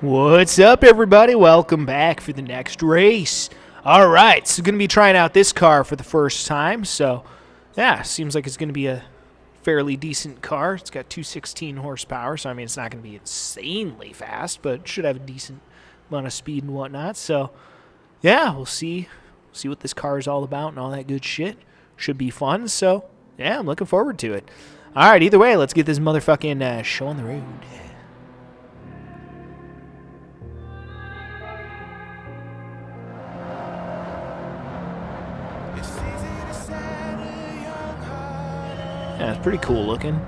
What's up, everybody? Welcome back for the next race. All right, so going to be trying out this car for the first time. So, yeah, seems like it's going to be a fairly decent car. It's got 216 horsepower, so I mean it's not going to be insanely fast, but it should have a decent amount of speed and whatnot. So, yeah, we'll see what this car is all about and all that good shit. Should be fun. So, yeah, I'm looking forward to it. All right, either way, let's get this motherfucking show on the road. Yeah, it's pretty cool looking.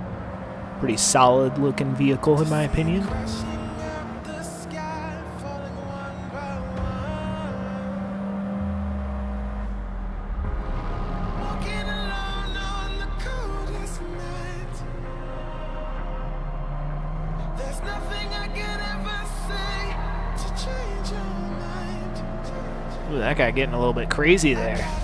Pretty solid looking vehicle in my opinion. Ooh, that guy getting a little bit crazy there.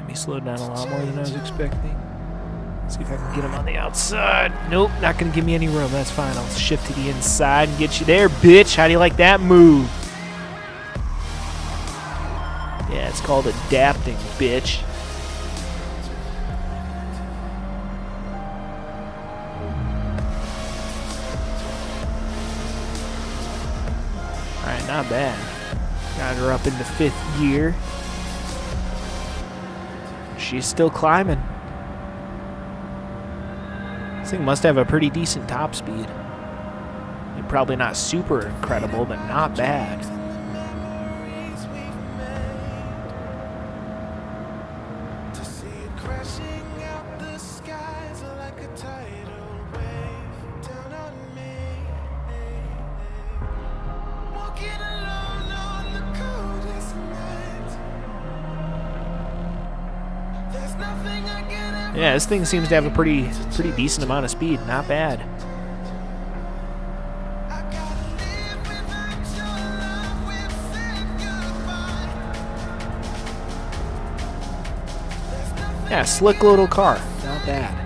He slowed down a lot more than I was expecting. Let's see if I can get him on the outside. Nope, not going to give me any room. That's fine. I'll shift to the inside and get you there, bitch. How do you like that move? Yeah, it's called adapting, bitch. Alright, not bad. Got her up into 5th gear. She's still climbing. This thing must have a pretty decent top speed. Probably not super incredible, but not bad. Yeah, this thing seems to have a pretty decent amount of speed. Not bad. Yeah, slick little car. Not bad.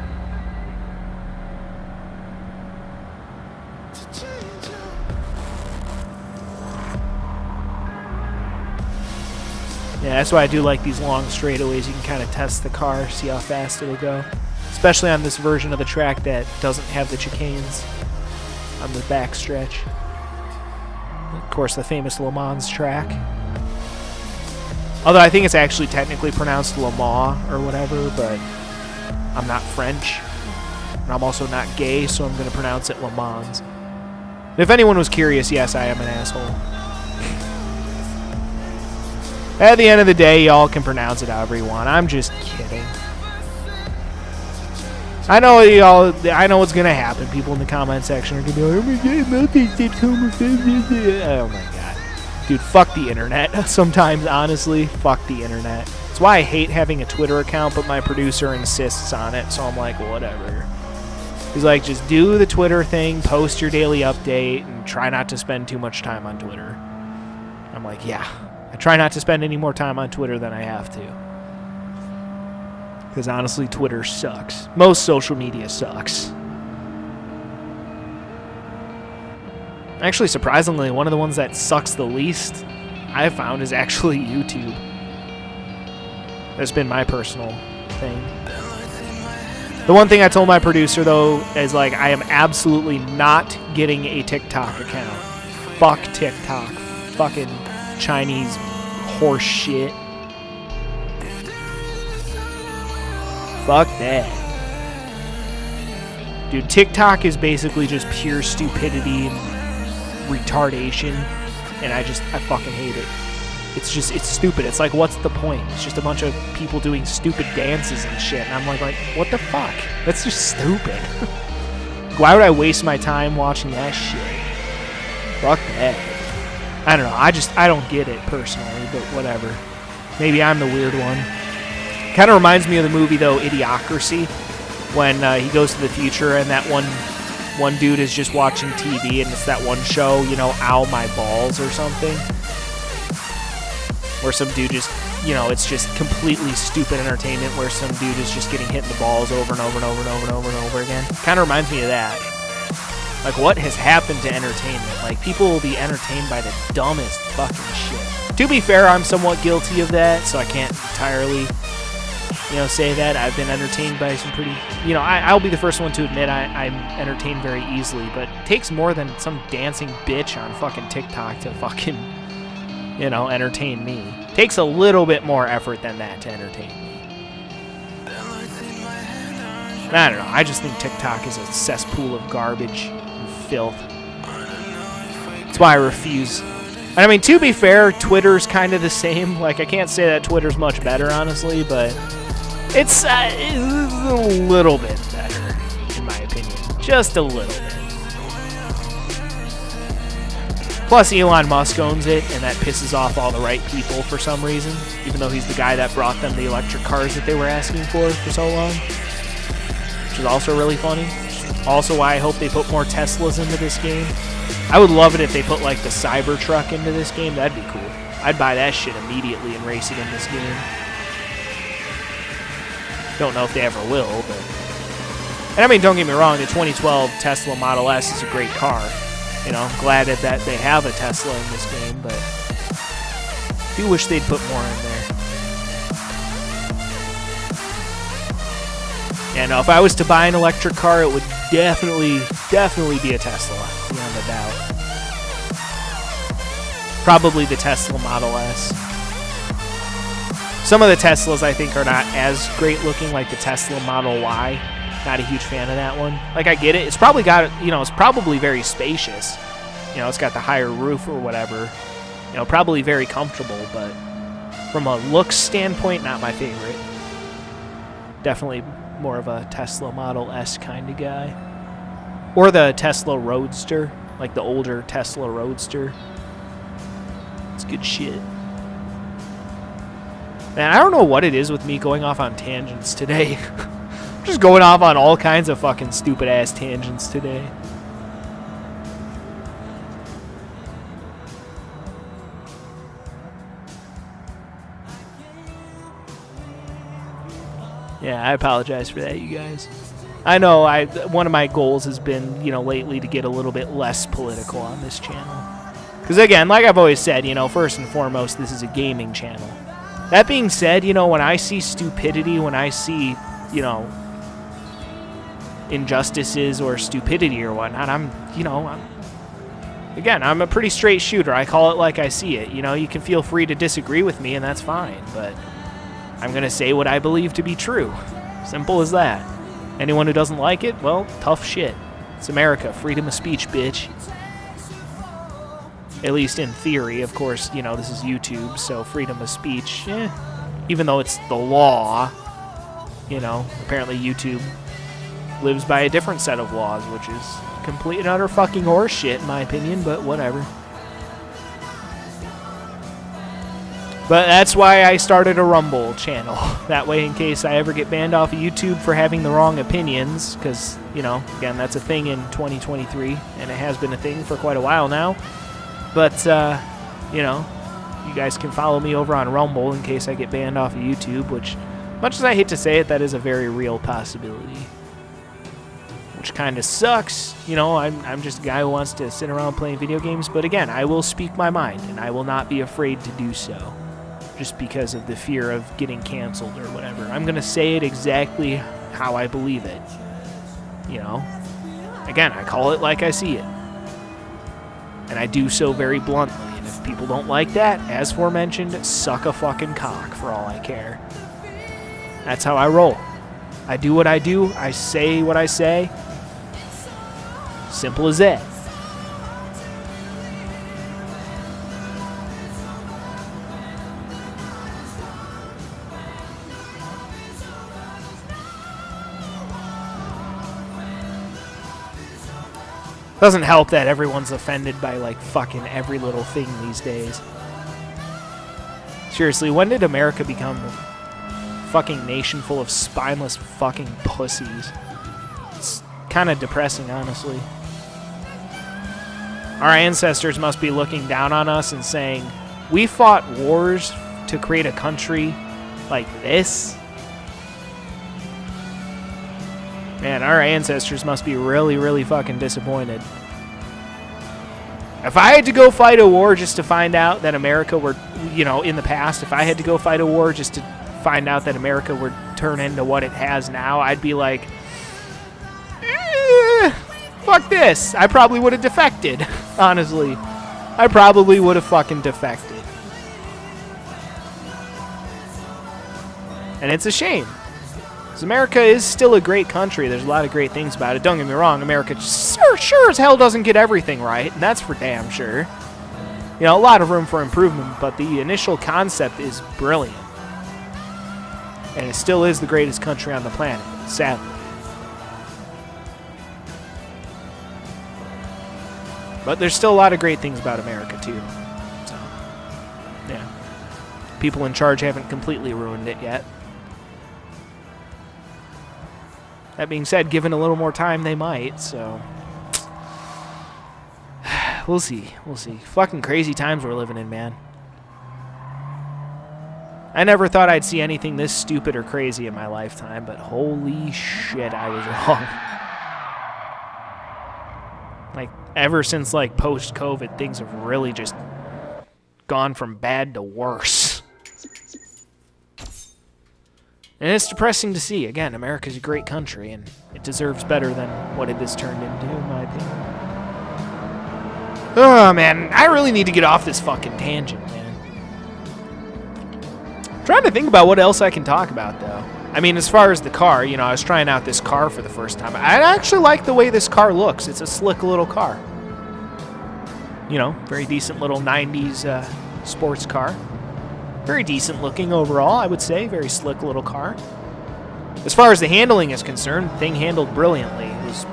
Yeah, that's why I do like these long straightaways. You can kind of test the car, see how fast it'll go. Especially on this version of the track that doesn't have the chicanes on the back stretch. Of course, the famous Le Mans track. Although I think it's actually technically pronounced Le Mans or whatever, but I'm not French. And I'm also not gay, so I'm going to pronounce it Le Mans. And if anyone was curious, yes, I am an asshole. At the end of the day, y'all can pronounce it however you want. I'm just kidding. I know y'all. I know what's gonna happen. People in the comment section are gonna be like, "Oh my god, nothing said homophobic." Oh my god, dude, fuck the internet. Sometimes, honestly, fuck the internet. That's why I hate having a Twitter account, but my producer insists on it, so I'm like, whatever. He's like, just do the Twitter thing, post your daily update, and try not to spend too much time on Twitter. I'm like, yeah. I try not to spend any more time on Twitter than I have to. Because honestly, Twitter sucks. Most social media sucks. Actually, surprisingly, one of the ones that sucks the least I've found is actually YouTube. That's been my personal thing. The one thing I told my producer, though, is like, I am absolutely not getting a TikTok account. Fuck TikTok. Fucking Chinese horse shit. Fuck that. Dude, TikTok is basically just pure stupidity and retardation, and I fucking hate it. It's stupid. It's like, what's the point? It's just a bunch of people doing stupid dances and shit, and I'm like, what the fuck? That's just stupid. Why would I waste my time watching that shit? Fuck that. I don't know. I don't get it personally, but whatever. Maybe I'm the weird one. Kind of reminds me of the movie, though, Idiocracy, when he goes to the future and that one dude is just watching TV and it's that one show, you know, Ow My Balls or something. where some dude just, you know, it's just completely stupid entertainment where some dude is just getting hit in the balls over and over and over and over and over and over again. Kind of reminds me of that. Like, what has happened to entertainment? Like, people will be entertained by the dumbest fucking shit. To be fair, I'm somewhat guilty of that, so I can't entirely, you know, say that. I've been entertained by some pretty, you know, I'll be the first one to admit I'm entertained very easily, but it takes more than some dancing bitch on fucking TikTok to fucking, you know, entertain me. It takes a little bit more effort than that to entertain me. I don't know. I just think TikTok is a cesspool of garbage and filth. That's why I refuse. And I mean, to be fair, Twitter's kind of the same. Like, I can't say that Twitter's much better, honestly, but it's a little bit better, in my opinion. Just a little bit. Plus, Elon Musk owns it, and that pisses off all the right people for some reason, even though he's the guy that brought them the electric cars that they were asking for so long. Which is also really funny. Also why I hope they put more Teslas into this game. I would love it if they put, like, the Cybertruck into this game. That'd be cool. I'd buy that shit immediately and race it in this game. Don't know if they ever will, but... And I mean, don't get me wrong, the 2012 Tesla Model S is a great car. You know, I'm glad that they have a Tesla in this game, but I do wish they'd put more in there. Yeah, no, if I was to buy an electric car, it would definitely be a Tesla, beyond a doubt. Probably the Tesla Model S. Some of the Teslas, I think, are not as great looking, like the Tesla Model Y. Not a huge fan of that one. Like, I get it. It's probably got, you know, it's probably very spacious. You know, it's got the higher roof or whatever. You know, probably very comfortable, but from a looks standpoint, not my favorite. Definitely more of a Tesla Model S kind of guy. Or the Tesla Roadster, like the older Tesla Roadster. It's good shit. Man, I don't know what it is with me going off on tangents today. Just going off on all kinds of fucking stupid ass tangents today. Yeah, I apologize for that, you guys. I know one of my goals has been, you know, lately to get a little bit less political on this channel. Because again, like I've always said, you know, first and foremost, this is a gaming channel. That being said, you know, when I see stupidity, when I see, you know, injustices or stupidity or whatnot, I'm a pretty straight shooter. I call it like I see it. You know, you can feel free to disagree with me, and that's fine, but I'm going to say what I believe to be true. Simple as that. Anyone who doesn't like it, well, tough shit. It's America. Freedom of speech, bitch. At least in theory. Of course, you know, this is YouTube, so freedom of speech, even though it's the law, you know, apparently YouTube lives by a different set of laws, which is complete and utter fucking horseshit, in my opinion, but whatever. But that's why I started a Rumble channel. That way, in case I ever get banned off of YouTube for having the wrong opinions, because, you know, again, that's a thing in 2023, and it has been a thing for quite a while now. But, you know, you guys can follow me over on Rumble in case I get banned off of YouTube, which, much as I hate to say it, that is a very real possibility. Which kind of sucks. You know, I'm just a guy who wants to sit around playing video games, but again, I will speak my mind, and I will not be afraid to do so. Just because of the fear of getting canceled or whatever. I'm going to say it exactly how I believe it. You know? Again, I call it like I see it. And I do so very bluntly. And if people don't like that, as aforementioned, suck a fucking cock for all I care. That's how I roll. I do what I do. I say what I say. Simple as that. Doesn't help that everyone's offended by, like, fucking every little thing these days. Seriously, when did America become a fucking nation full of spineless fucking pussies? It's kind of depressing, honestly. Our ancestors must be looking down on us and saying, we fought wars to create a country like this? Man, our ancestors must be really, really fucking disappointed. If I had to go fight a war just to find out that America were, you know, in the past, if I had to go fight a war just to find out that America would turn into what it has now, I'd be like, fuck this. I probably would have defected, honestly. I probably would have fucking defected. And it's a shame. Because America is still a great country. There's a lot of great things about it. Don't get me wrong, America sure as hell doesn't get everything right, and that's for damn sure. You know, a lot of room for improvement, but the initial concept is brilliant. And it still is the greatest country on the planet, sadly. But there's still a lot of great things about America, too. So, yeah. People in charge haven't completely ruined it yet. That being said, given a little more time, they might, so... We'll see. We'll see. Fucking crazy times we're living in, man. I never thought I'd see anything this stupid or crazy in my lifetime, but holy shit, I was wrong. Like, ever since, like, post-COVID, things have really just gone from bad to worse. And it's depressing to see. Again, America's a great country, and it deserves better than what it has turned into, in my opinion. Oh, man, I really need to get off this fucking tangent, man. I'm trying to think about what else I can talk about, though. I mean, as far as the car, you know, I was trying out this car for the first time. I actually like the way this car looks. It's a slick little car. You know, very decent little 90s sports car. Very decent looking overall, I would say. Very slick little car. As far as the handling is concerned, the thing handled brilliantly. It was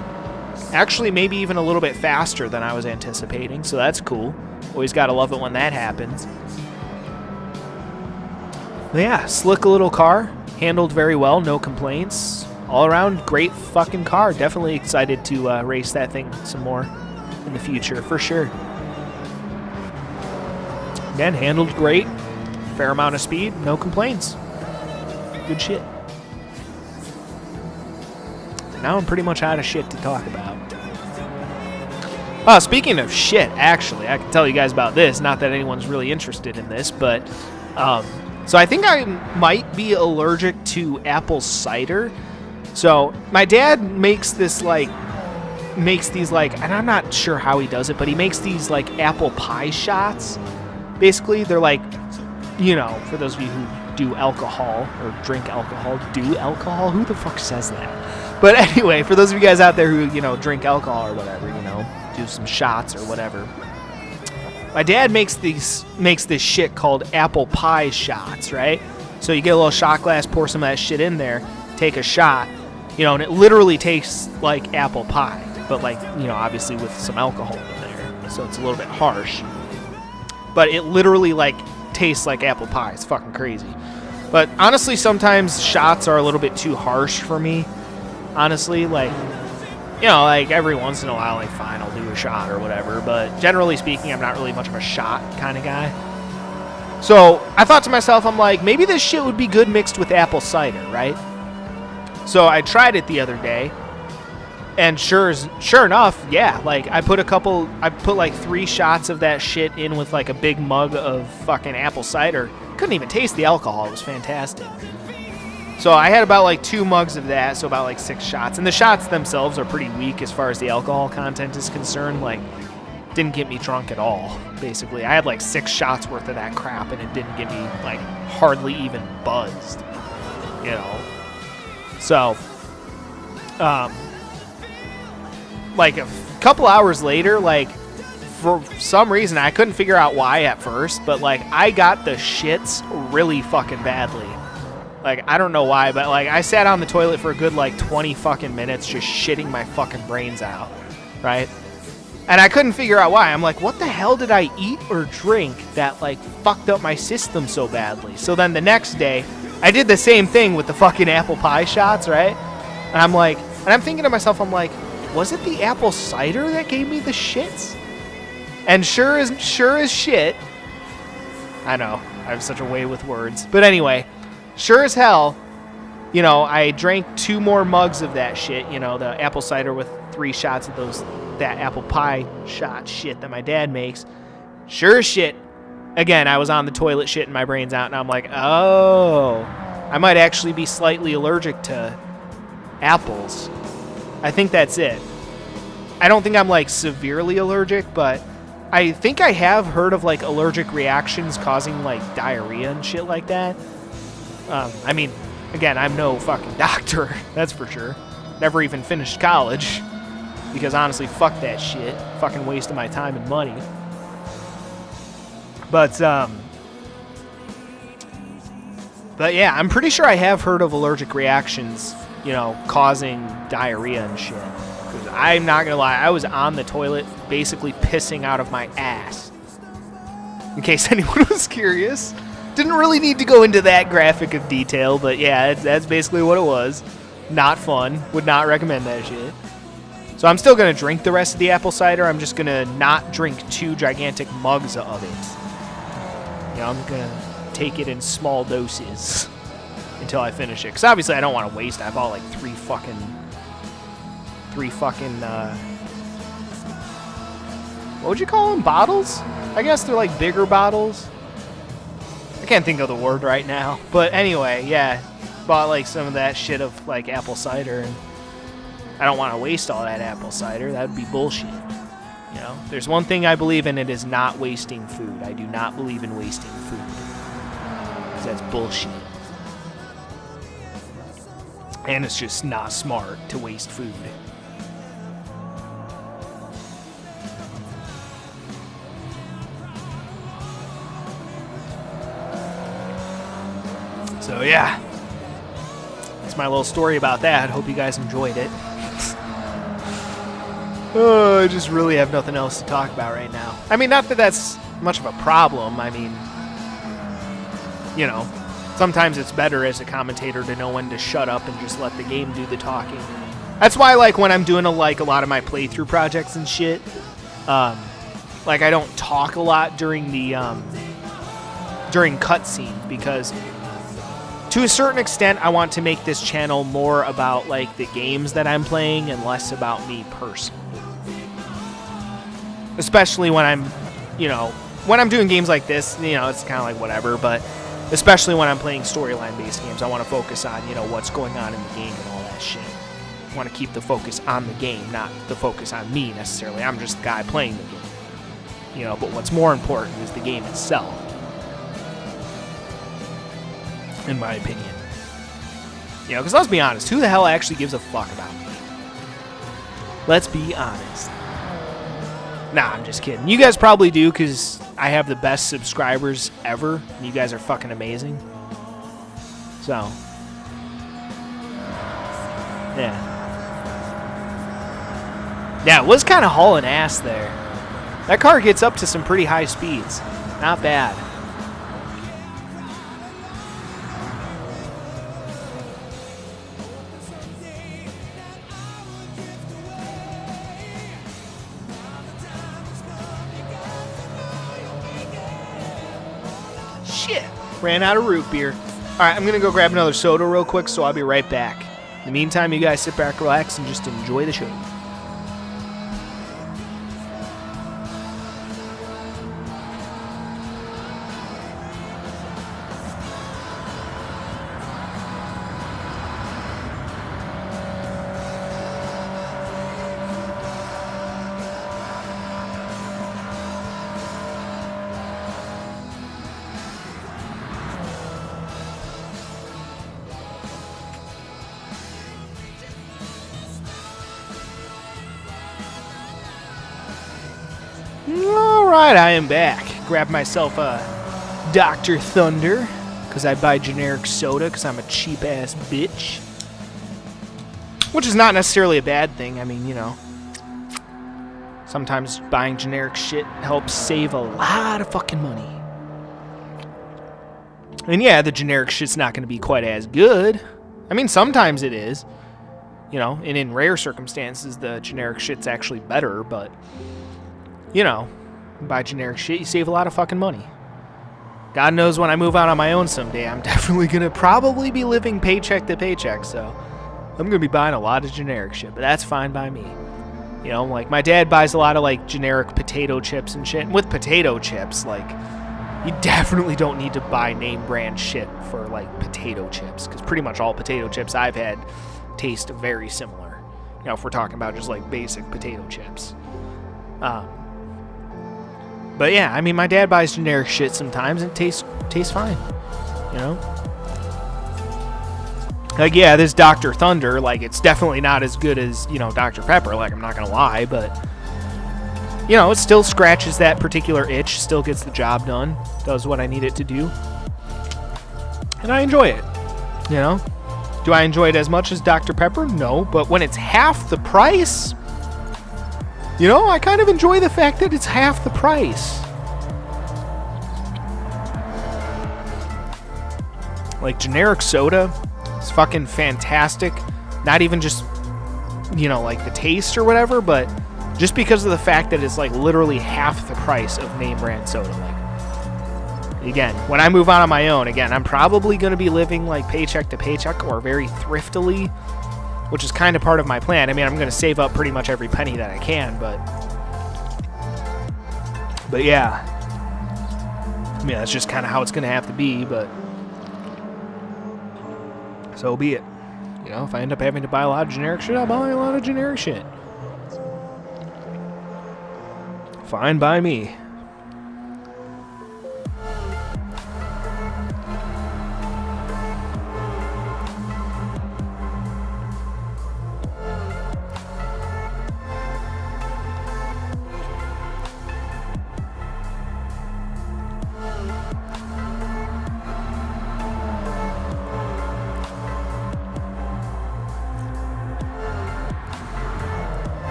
actually maybe even a little bit faster than I was anticipating, so that's cool. Always gotta love it when that happens. But yeah, slick little car. Handled very well, no complaints. All around, great fucking car. Definitely excited to race that thing some more in the future, for sure. Again, handled great. Fair amount of speed, no complaints. Good shit. Now I'm pretty much out of shit to talk about. Oh, speaking of shit, actually, I can tell you guys about this. Not that anyone's really interested in this, but so I think I might be allergic to apple cider. So my dad makes these like, and I'm not sure how he does it, but he makes these like apple pie shots. Basically, they're like, you know, for those of you who do alcohol or drink alcohol, do alcohol? Who the fuck says that? But anyway, for those of you guys out there who, you know, drink alcohol or whatever, you know, do some shots or whatever. My dad makes this shit called apple pie shots, right? So you get a little shot glass, pour some of that shit in there, take a shot, you know, and it literally tastes like apple pie, but like, you know, obviously with some alcohol in there, so it's a little bit harsh. But it literally like tastes like apple pie. It's fucking crazy. But honestly, sometimes shots are a little bit too harsh for me. Honestly, like, you know, like every once in a while, like, fine, I'll do a shot or whatever. But generally speaking, I'm not really much of a shot kind of guy. So I thought to myself, I'm like, maybe this shit would be good mixed with apple cider, right? So I tried it the other day. And sure enough, yeah, like I put like 3 shots of that shit in with like a big mug of fucking apple cider. Couldn't even taste the alcohol. It was fantastic. So I had about like 2 mugs of that, so about like 6 shots. And the shots themselves are pretty weak as far as the alcohol content is concerned. Like, didn't get me drunk at all, basically. I had like 6 shots worth of that crap, and it didn't get me like hardly even buzzed, you know. So, like a couple hours later, like for some reason I couldn't figure out why at first, but like I got the shits really fucking badly. Like I don't know why, but like I sat on the toilet for a good like 20 fucking minutes just shitting my fucking brains out, right? And I couldn't figure out why. I'm like, what the hell did I eat or drink that like fucked up my system so badly? So then the next day I did the same thing with the fucking apple pie shots, right? And I'm like, and I'm thinking to myself, I'm like, was it the apple cider that gave me the shits? And sure as shit, I know. I have such a way with words. But anyway, sure as hell, you know, I drank 2 more mugs of that shit, you know, the apple cider with 3 shots of that apple pie shot shit that my dad makes. Sure as shit, again, I was on the toilet shitting my brains out, and I'm like, oh, I might actually be slightly allergic to apples. I think that's it. I don't think I'm, like, severely allergic, but I think I have heard of, like, allergic reactions causing, like, diarrhea and shit like that. I mean, again, I'm no fucking doctor, that's for sure. Never even finished college, because honestly, fuck that shit. Fucking waste of my time and money. But yeah, I'm pretty sure I have heard of allergic reactions, you know, causing diarrhea and shit. Because I'm not gonna lie, I was on the toilet basically pissing out of my ass. In case anyone was curious. Didn't really need to go into that graphic of detail, but yeah, that's basically what it was. Not fun. Would not recommend that shit. So I'm still gonna drink the rest of the apple cider. I'm just gonna not drink 2 gigantic mugs of it. You know, I'm gonna take it in small doses until I finish it. Because obviously I don't want to waste it. I bought like 3 fucking, what would you call them? Bottles? I guess they're like bigger bottles. I can't think of the word right now. But anyway, yeah. Bought like some of that shit of like apple cider. And I don't want to waste all that apple cider. That would be bullshit. You know, there's one thing I believe in, it is not wasting food. I do not believe in wasting food. Because that's bullshit. And it's just not smart to waste food. So yeah, that's my little story about that. Hope you guys enjoyed it. I just really have nothing else to talk about right now. I mean, not that that's much of a problem. I mean, you know, sometimes it's better as a commentator to know when to shut up and just let the game do the talking. That's why, like, when I'm doing a lot of my playthrough projects and shit, like, I don't talk a lot during the during cutscenes, because to a certain extent, I want to make this channel more about, like, the games that I'm playing and less about me personally. Especially when I'm, you know, when I'm doing games like this, you know, it's kind of like whatever, but especially when I'm playing storyline-based games, I want to focus on, you know, what's going on in the game and all that shit. I want to keep the focus on the game, not the focus on me necessarily. I'm just the guy playing the game. You know, but what's more important is the game itself. In my opinion. You know, because let's be honest, who the hell actually gives a fuck about me? Let's be honest. Nah, I'm just kidding. You guys probably do, because I have the best subscribers ever. And you guys are fucking amazing. So. Yeah. Yeah, it was kind of hauling ass there. That car gets up to some pretty high speeds. Not bad. Shit. Ran out of root beer. Alright, I'm going to go grab another soda real quick, so I'll be right back. In the meantime, you guys sit back, relax, and just enjoy the show. Alright, I am back. Grab myself a Dr. Thunder, because I buy generic soda, because I'm a cheap-ass bitch. Which is not necessarily a bad thing. I mean, you know, sometimes buying generic shit helps save a lot of fucking money. And yeah, the generic shit's not going to be quite as good. I mean, sometimes it is. You know, and in rare circumstances, the generic shit's actually better, but, you know, buy generic shit, you save a lot of fucking money. God knows when I move out on my own someday, I'm definitely going to probably be living paycheck to paycheck, so I'm going to be buying a lot of generic shit, but that's fine by me. You know, like, my dad buys a lot of, like, generic potato chips and shit, and with potato chips, like, you definitely don't need to buy name brand shit for, like, potato chips, because pretty much all potato chips I've had taste very similar. You know, if we're talking about just, like, basic potato chips. But yeah, I mean, my dad buys generic shit sometimes and it tastes fine, you know? Like, yeah, this Dr. Thunder, like, it's definitely not as good as, you know, Dr. Pepper, like, I'm not gonna lie, but, you know, it still scratches that particular itch, still gets the job done, does what I need it to do, and I enjoy it, you know? Do I enjoy it as much as Dr. Pepper? No, but when it's half the price, you know, I kind of enjoy the fact that it's half the price. Like, generic soda is fucking fantastic. Not even just, you know, like the taste or whatever, but just because of the fact that it's like literally half the price of name brand soda. Like, again, when I move out on my own, again, I'm probably going to be living like paycheck to paycheck or very thriftily, which is kind of part of my plan. I mean, I'm going to save up pretty much every penny that I can, but yeah. I mean, that's just kind of how it's going to have to be, but so be it. You know, if I end up having to buy a lot of generic shit, I'll buy a lot of generic shit. Fine by me.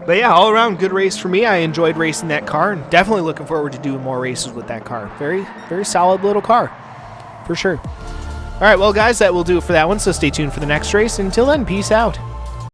But yeah, all around good race for me. I enjoyed racing that car and definitely looking forward to doing more races with that car. Very, very solid little car, for sure. All right, well, guys, that will do it for that one, so stay tuned for the next race. Until then, peace out.